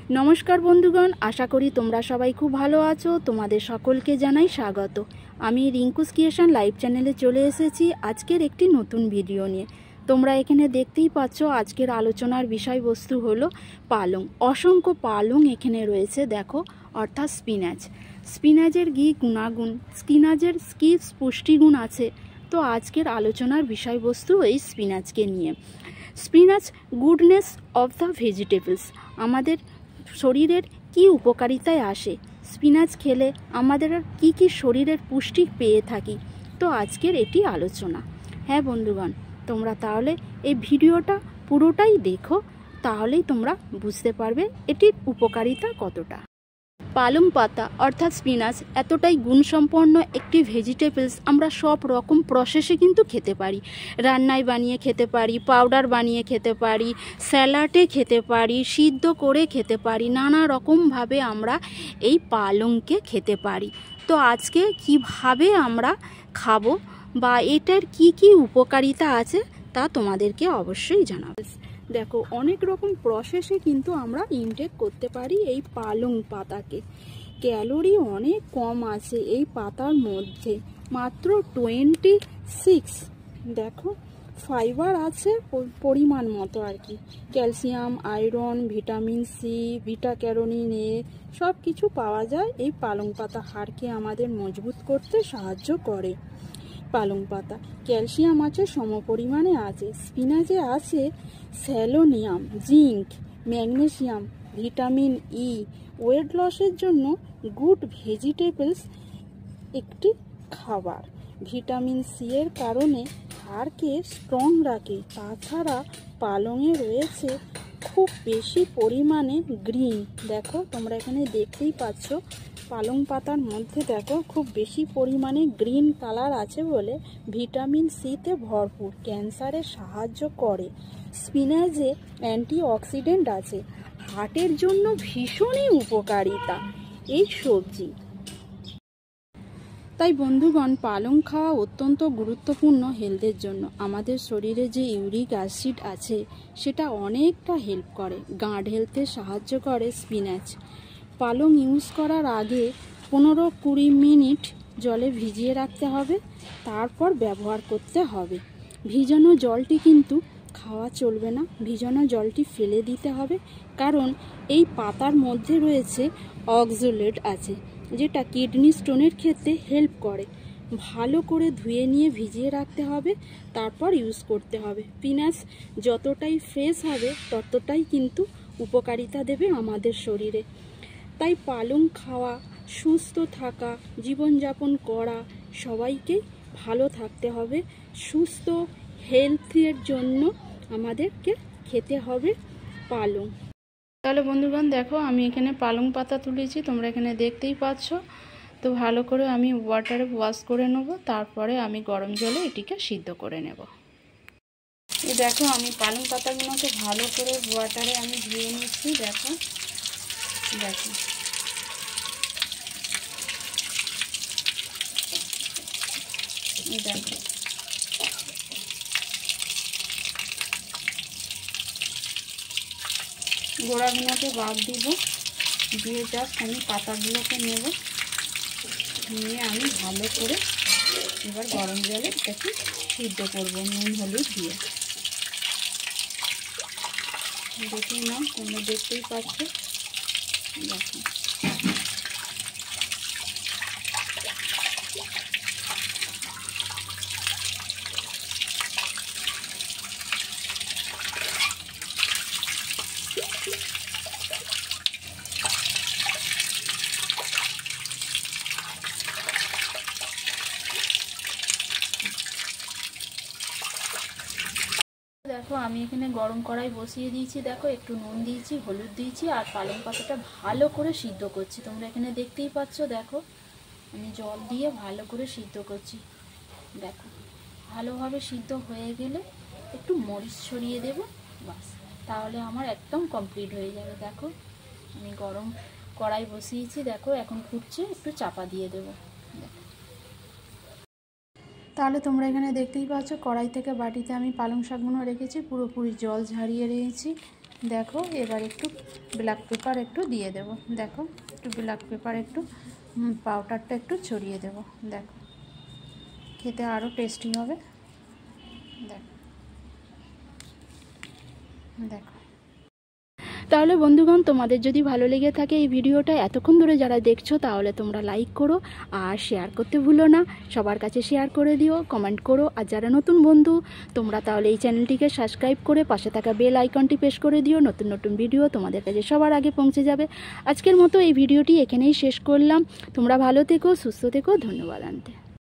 नमस्कार बंधुगण, आशा करी तोमरा सबाई खूब भालो आछो। तोमादेर सकलके जानाई स्वागत। आमी रिंकुस क्रिएशन लाइव चैनेले चले एसेछि आजकेर एकटी नतून भिडियो निये। तोमरा एखाने देखतेई पाচ্ছো आजकेर आलोचनार विषयबस्तु हलो पालং। असंख्य पालং एखाने रयेछे देखो, अर्थात स्पिनाच। स्पिनाचेर कि गुणागुण, स्पिनाचेर कि पुष्टिगुण आछे, तो आजकेर आलोचनार विषयबस्तु एई स्पिनाचके निये। Spinach goodness of the vegetables, आमादेर शरीरेर की उपकारिताय आसे, स्पिनाच खेले आमादेर की शरीरेर पुष्टि पेये थाकी, तो आजकेर एटी आलोचना। हाँ बंधुगण, तोमरा ताहले এই ভিডিওটা পুরোটাই দেখো, তাহলেই তোমরা বুঝতে পারবে এটির উপকারিতা কতটা। পালং পাতা অর্থাৎ স্পিনাচ এতটাই গুণসম্পন্ন একটি ভেজিটেবলস, আমরা সব রকম প্রসেসে কিন্তু খেতে পারি। রান্নায় বানিয়ে খেতে পারি, পাউডার বানিয়ে খেতে পারি, স্যালাডে খেতে পারি, সিদ্ধ করে খেতে পারি, নানা রকমভাবে আমরা এই পালংকে খেতে পারি। তো আজকে কিভাবে আমরা খাবো বা এটার কি উপকারিতা আছে তা তোমাদেরকে অবশ্যই জানাবো। দেখো, অনেক রকম প্রসেসে কিন্তু আমরা ইনটেক করতে পারি এই পালং পাতাকে। ক্যালোরি অনেক কম আছে এই পাতার মধ্যে, মাত্র 26। দেখো, ফাইবার আছে পরিমাণ মতো আর কি। Calcium, iron, vitamin C, beta carotene এ সব কিছু পাওয়া যায় এই পালং পাতা। হাড়কে আমাদের মজবুত করতে সাহায্য করে পালং পাতা। ক্যালসিয়াম আছে সমপরিমাণে আছে। স্পিনাচে আছে selenium, zinc, magnesium, vitamin E. Weight লসের জন্য গুড ভেজিটেবলস একটি খাবার। ভিটামিন সি এর কারণে হাড়কে স্ট্রং রাখে। তাছাড়া পালংয়ে রয়েছে খুব বেশি পরিমাণে গ্রিন। দেখো, তোমরা এখানে দেখতেই পাচ্ছ পালং পাতার মধ্যে দেখো খুব বেশি পরিমাণে গ্রিন কালার আছে বলে ভিটামিন সিতে ভরপুর, ক্যান্সারে সাহায্য করে। স্পিনাচে অ্যান্টিঅক্সিডেন্ট আছে, হার্টের জন্য ভীষণই উপকারিতা এই সবজি। তাই বন্ধুগণ, পালং খাওয়া অত্যন্ত গুরুত্বপূর্ণ হেলথের জন্য। আমাদের শরীরে যে ইউরিক অ্যাসিড আছে সেটা অনেকটা হেল্প করে, গার্ড হেলথে সাহায্য করে স্পিনাচ। পালং ইউজ করার আগে 15-20 মিনিট জলে ভিজিয়ে রাখতে হবে, তারপর ব্যবহার করতে হবে। ভিজানো জলটি কিন্তু খাওয়া চলবে না, ভিজানো জলটি ফেলে দিতে হবে, কারণ এই পাতার মধ্যে রয়েছে অক্সালেট আছে, যেটা কিডনি স্টোনের ক্ষেত্রে হেল্প করে। ভালো করে ধুয়ে নিয়ে ভিজিয়ে রাখতে হবে, তারপর ইউজ করতে হবে। স্পিনাচ যতটাই ফ্রেশ হবে ততটাই কিন্তু উপকারিতা দেবে আমাদের শরীরে। তাই পালং খাওয়া, সুস্থ থাকা, জীবনযাপন করা, সবাইকে ভালো থাকতে হবে। সুস্থ হেলথের জন্য আমাদেরকে খেতে হবে পালং। তাহলে বন্ধুগণ দেখো, আমি এখানে পালং পাতা তুলেছি, তোমরা এখানে দেখতেই পাচ্ছ। তো ভালো করে আমি ওয়াটারে ওয়াশ করে নেব, তারপরে আমি গরম জলে এটিকে সিদ্ধ করে নেব। এই দেখো, আমি পালং পাতাগুলোকে ভালো করে ওয়াটারে আমি ধুয়ে নিচ্ছি। দেখো দেখো দেখো, গোড়াগুলোকে বাদ দিব, দিয়ে জাস্ট আমি পাতাগুলোকে নেব, নিয়ে আমি ভালো করে এবার গরম জলে এটাকে সিদ্ধ করবো নুন হলুদ দিয়ে। দেখুন না, তোমরা দেখতেই পাচ্ছ। দেখো, দেখো আমি এখানে গরম কড়াই বসিয়ে দিয়েছি। দেখো, একটু নুন দিয়েছি, হলুদ দিয়েছি, আর পালং পাতাটা ভালো করে সিদ্ধ করছি। তোমরা এখানে দেখতেই পাচ্ছ। দেখো, আমি জল দিয়ে ভালো করে সিদ্ধ করছি। দেখো, ভালোভাবে সিদ্ধ হয়ে গেলে একটু মরিচ ছড়িয়ে দেব, বাস, তাহলে আমার একদম কমপ্লিট হয়ে যাবে। দেখো, আমি গরম কড়াই বসিয়েছি। দেখো, এখন ফুটছে, একটু চাপা দিয়ে দেবো। দেখো, তাহলে তোমরা এখানে দেখতেই পাচ্ছ কড়াই থেকে বাটিতে আমি পালং শাকগুলো রেখেছি, পুরোপুরি জল ঝারিয়ে রেখেছি। দেখো এবার একটু ব্ল্যাক পেপার একটু দিয়ে দেব। দেখো একটু ব্ল্যাক পেপার একটু পাউডারটা একটু ছড়িয়ে দেব। দেখো খেতে আরও টেস্টি হবে। দেখো দেখো তাহলে বন্ধুগণ, তোমাদের যদি ভালো লেগে থাকে এই ভিডিওটা এতক্ষণ ধরে যারা দেখছো, তাহলে তোমরা লাইক করো আর শেয়ার করতে ভুলো না। সবার কাছে শেয়ার করে দিও, কমেন্ট করো। আর যারা নতুন বন্ধু তোমরা তাহলে এই চ্যানেলটিকে সাবস্ক্রাইব করে পাশে থাকা বেল আইকনটি প্রেস করে দিও। নতুন নতুন ভিডিও তোমাদের কাছে সবার আগে পৌঁছে যাবে। আজকের মতো এই ভিডিওটি এখানেই শেষ করলাম। তোমরা ভালো থেকো, সুস্থ থেকো। ধন্যবাদ আনতে।